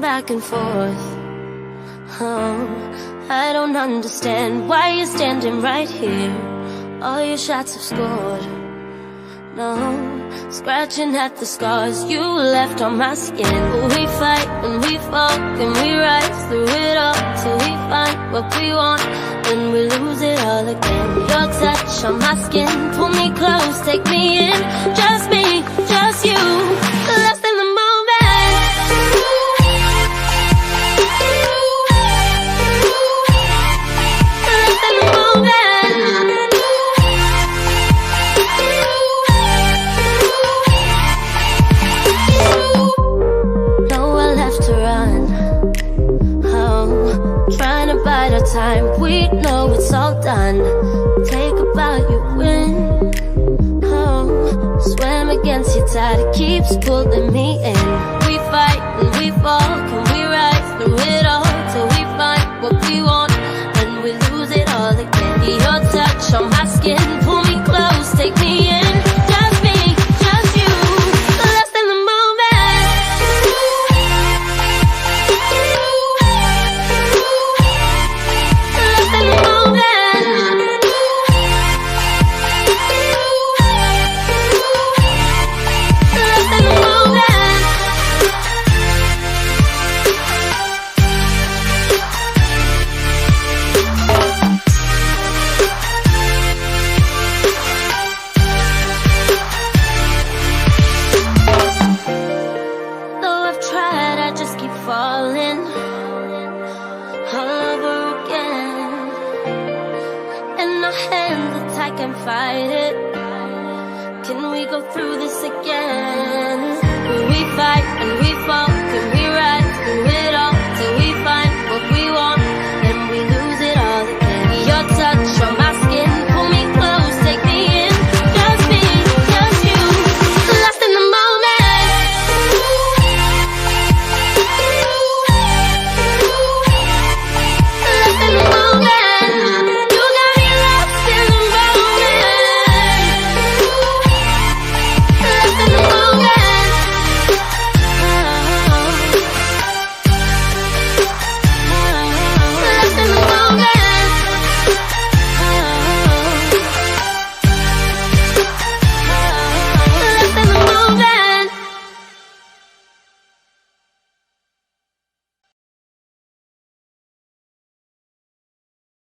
back and forth. Oh, I don't understand why you're standing right here. All your shots have scored. No, scratching at the scars you left on my skin. We fight and we fall and we rise through it all till we find what we want, then we lose it all again. Your touch on my skin, pull me close, take me in. Just me, just you, lost in the moment. Lost in the moment. Nowhere left to run. Oh, trying to bide our time, we know it's all done. Take a bow, you win. Oh, swim against your tide, it keeps pulling me in. We fight and we fall, can we rise through it all till we find what we want, and we lose it all again. Your touch on my skin, pull me close, take me in. Just me, just you, lost in the moment. Lost in the moment. Lost in the moment. Though I've tried, I just keep falling all over again. And our hands are tight, can't fight it. Can we go through this again? We fight and we fall